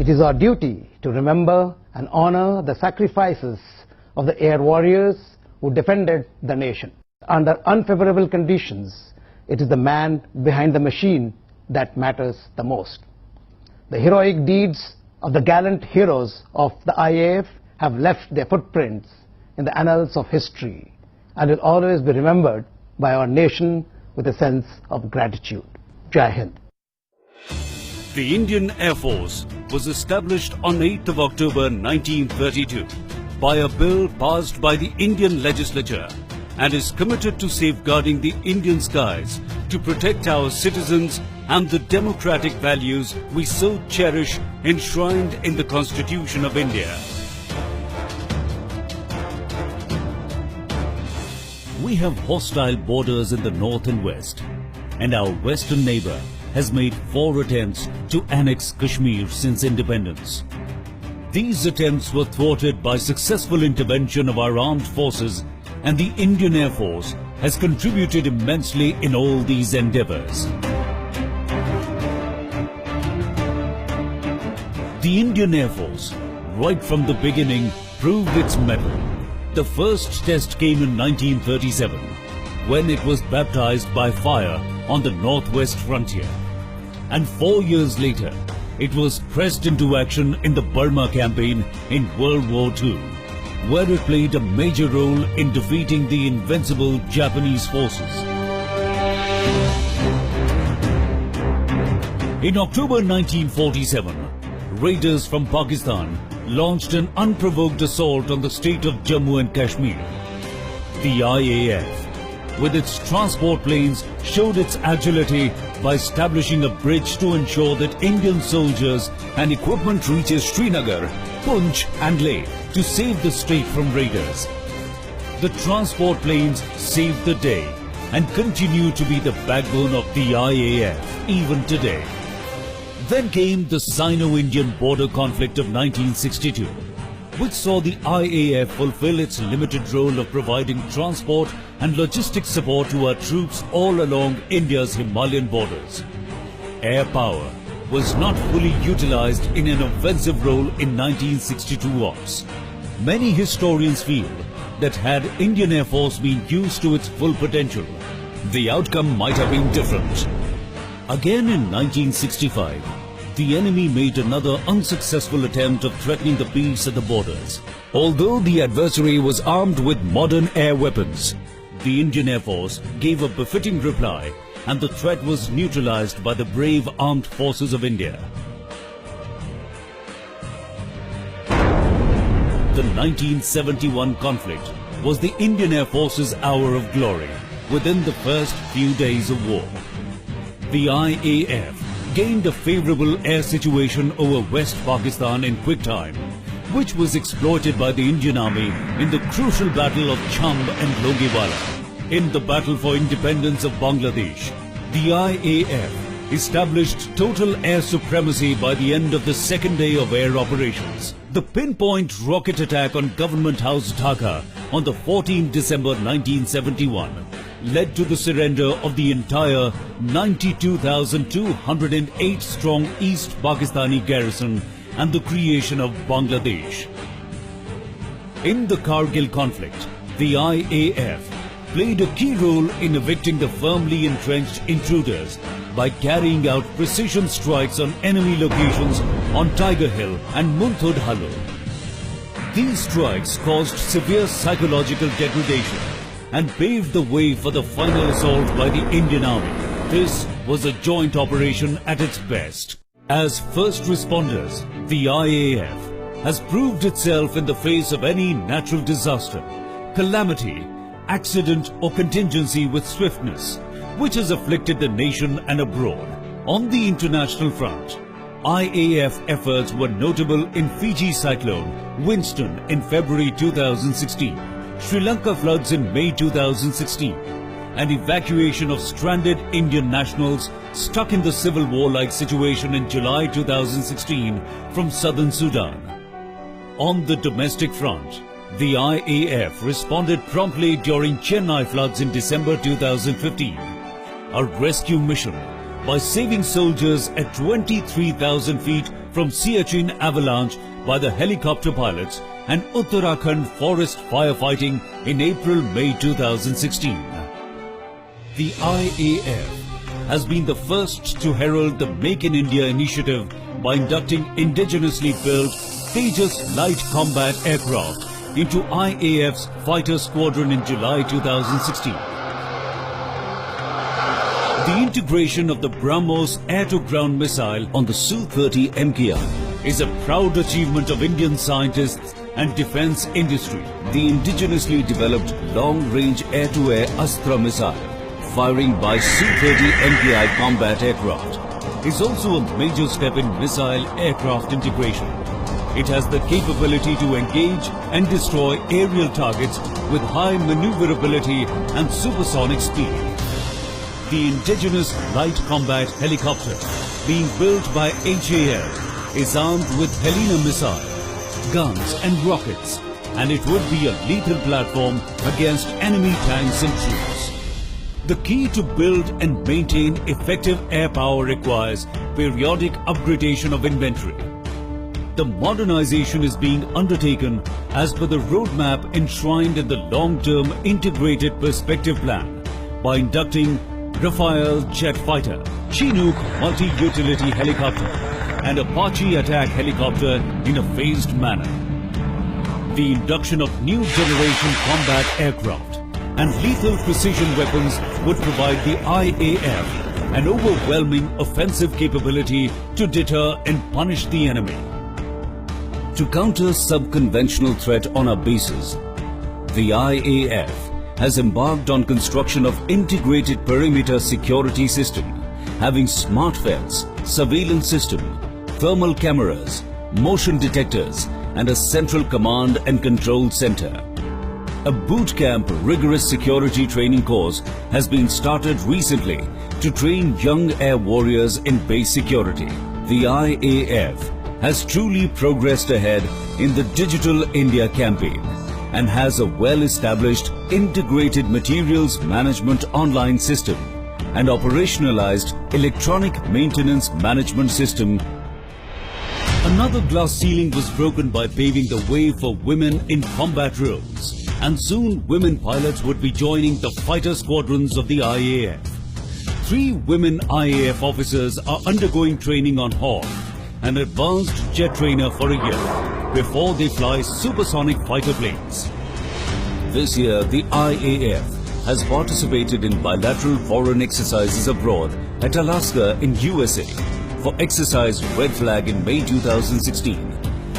It is our duty to remember and honor the sacrifices of the air warriors who defended the nation. Under unfavorable conditions, it is the man behind the machine that matters the most. The heroic deeds of the gallant heroes of the IAF have left their footprints in the annals of history and will always be remembered by our nation with a sense of gratitude. Jai Hind. The Indian Air Force was established on 8th of October 1932 by a bill passed by the Indian legislature and is committed to safeguarding the Indian skies to protect our citizens and the democratic values we so cherish enshrined in the Constitution of India. We have hostile borders in the north and west, and our western neighbor has made 4 attempts to annex Kashmir since independence. These attempts were thwarted by successful intervention of our armed forces, and the Indian Air Force has contributed immensely in all these endeavors. The Indian Air Force, right from the beginning, proved its mettle. The first test came in 1937, when it was baptized by fire on the northwest frontier. And 4 years later, it was pressed into action in the Burma campaign in World War II, where it played a major role in defeating the invincible Japanese forces. In October 1947, raiders from Pakistan launched an unprovoked assault on the state of Jammu and Kashmir. The IAF, with its transport planes, showed its agility by establishing a bridge to ensure that Indian soldiers and equipment reaches Srinagar, Poonch and Leh to save the state from raiders. The transport planes saved the day and continue to be the backbone of the IAF even today. Then came the Sino-Indian border conflict of 1962, which saw the IAF fulfill its limited role of providing transport and logistic support to our troops all along India's Himalayan borders. Air power was not fully utilized in an offensive role in 1962 ops. Many historians feel that had Indian Air Force been used to its full potential, the outcome might have been different. Again in 1965, the enemy made another unsuccessful attempt of threatening the peace at the borders. Although the adversary was armed with modern air weapons, the Indian Air Force gave a befitting reply, and the threat was neutralized by the brave armed forces of India. The 1971 conflict was the Indian Air Force's hour of glory within the first few days of war. The IAF gained a favorable air situation over West Pakistan in quick time, which was exploited by the Indian Army in the crucial battle of Chamb and Longewala. In the battle for independence of Bangladesh, the IAF established total air supremacy by the end of the second day of air operations. The pinpoint rocket attack on Government House Dhaka on the 14th December 1971 led to the surrender of the entire 92,208 strong East Pakistani garrison and the creation of Bangladesh. In the Kargil conflict, the IAF played a key role in evicting the firmly entrenched intruders by carrying out precision strikes on enemy locations on Tiger Hill and Munthud Hallu. These strikes caused severe psychological degradation and paved the way for the final assault by the Indian Army. This was a joint operation at its best. As first responders, the IAF has proved itself in the face of any natural disaster, calamity, accident or contingency with swiftness, which has afflicted the nation and abroad. On the international front, IAF efforts were notable in Fiji cyclone, Winston in February 2016, Sri Lanka floods in May 2016, and evacuation of stranded Indian nationals stuck in the civil war-like situation in July 2016 from southern Sudan. On the domestic front, the IAF responded promptly during Chennai floods in December 2015. A rescue mission by saving soldiers at 23,000 feet from Siachen avalanche by the helicopter pilots and Uttarakhand forest firefighting in April-May 2016. The IAF has been the first to herald the Make in India initiative by inducting indigenously built Tejas light combat aircraft into IAF's fighter squadron in July 2016. The integration of the BrahMos air-to-ground missile on the Su-30 MKI is a proud achievement of Indian scientists and defence industry. The indigenously developed long-range air-to-air Astra missile, firing by Su-30 MKI combat aircraft, is also a major step in missile aircraft integration. It has the capability to engage and destroy aerial targets with high maneuverability and supersonic speed. The indigenous light combat helicopter, being built by HAL, is armed with Helena missile, guns and rockets, and it would be a lethal platform against enemy tanks and troops. The key to build and maintain effective air power requires periodic upgradation of inventory. The modernization is being undertaken as per the roadmap enshrined in the long-term integrated perspective plan by inducting Rafale jet fighter, Chinook multi-utility helicopter and Apache attack helicopter in a phased manner. The induction of new generation combat aircraft and lethal precision weapons would provide the IAF an overwhelming offensive capability to deter and punish the enemy. To counter sub-conventional threat on our bases, the IAF has embarked on construction of integrated perimeter security system having smart fence, surveillance system, thermal cameras, motion detectors and a central command and control center. A boot camp rigorous security training course has been started recently to train young air warriors in base security. The IAF has truly progressed ahead in the Digital India campaign and has a well-established integrated materials management online system and operationalized electronic maintenance management system. Another glass ceiling was broken by paving the way for women in combat roles, and soon women pilots would be joining the fighter squadrons of the IAF. 3 women IAF officers are undergoing training on Hawk, an advanced jet trainer for a year, before they fly supersonic fighter planes. This year, the IAF has participated in bilateral foreign exercises abroad at Alaska in USA for exercise Red Flag in May 2016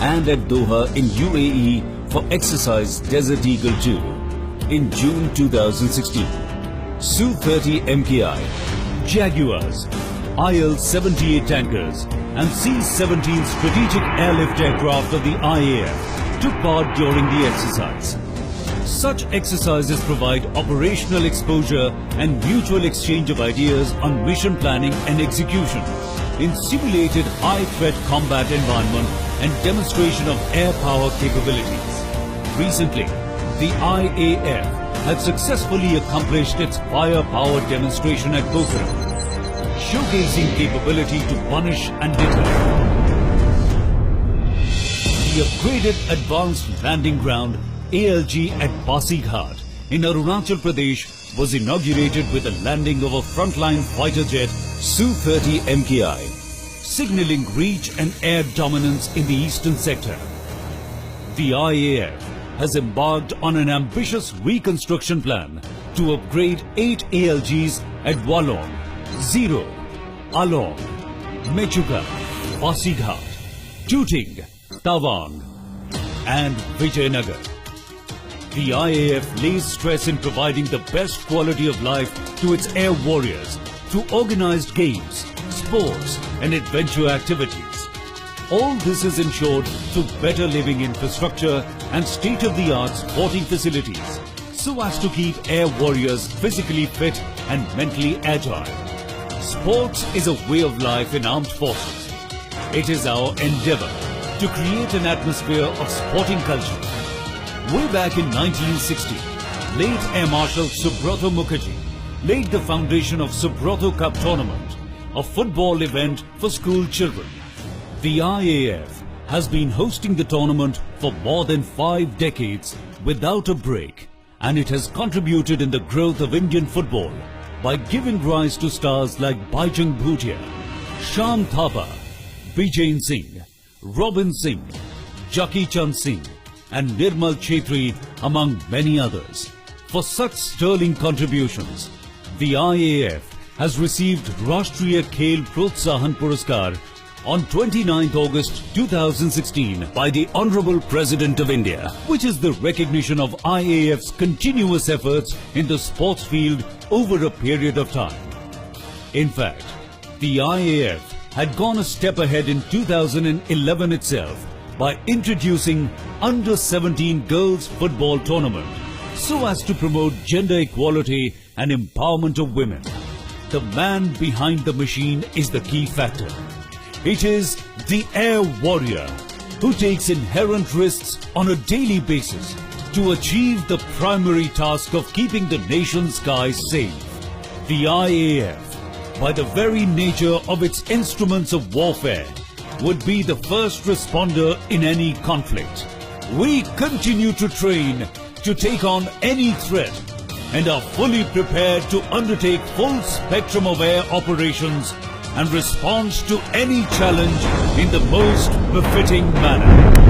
and at Doha in UAE for exercise Desert Eagle 2 in June 2016. Su-30 MKI, Jaguars, IL-78 tankers and C-17 strategic airlift aircraft of the IAF took part during the exercise. Such exercises provide operational exposure and mutual exchange of ideas on mission planning and execution in simulated high-threat combat environment and demonstration of air power capabilities. Recently, the IAF had successfully accomplished its firepower demonstration at Pokhara, showcasing capability to punish and deter. The upgraded Advanced Landing Ground ALG at Pasighat in Arunachal Pradesh was inaugurated with the landing of a frontline fighter jet Su-30 MKI, signaling reach and air dominance in the eastern sector. The IAF has embarked on an ambitious reconstruction plan to upgrade 8 ALGs at Walong, Zero, Along, Mechuka, Pasighat, Tooting, Tawang and Vijayanagar. The IAF lays stress in providing the best quality of life to its air warriors through organized games, sports and adventure activities. All this is ensured through better living infrastructure and state-of-the-art sporting facilities so as to keep air warriors physically fit and mentally agile. Sports is a way of life in armed forces. It is our endeavor to create an atmosphere of sporting culture. Way back in 1960, late Air Marshal Subrata Mukherjee laid the foundation of Subrata Cup Tournament, a football event for school children. The IAF has been hosting the tournament for more than 5 decades without a break, and it has contributed in the growth of Indian football by giving rise to stars like Bhaijang Bhutia, Shyam Thapa, Bijain Singh, Robin Singh, Jackie Chand Singh and Nirmal Chetri among many others. For such sterling contributions, the IAF has received Rashtriya Khel Protsahan Puraskar on 29th August 2016 by the Honorable President of India, which is the recognition of IAF's continuous efforts in the sports field over a period of time. In fact, the IAF had gone a step ahead in 2011 itself by introducing Under-17 Girls Football Tournament so as to promote gender equality and empowerment of women. The man behind the machine is the key factor. It is the air warrior who takes inherent risks on a daily basis to achieve the primary task of keeping the nation's skies safe. The IAF, by the very nature of its instruments of warfare, would be the first responder in any conflict. We continue to train to take on any threat and are fully prepared to undertake full spectrum of air operations and respond to any challenge in the most befitting manner.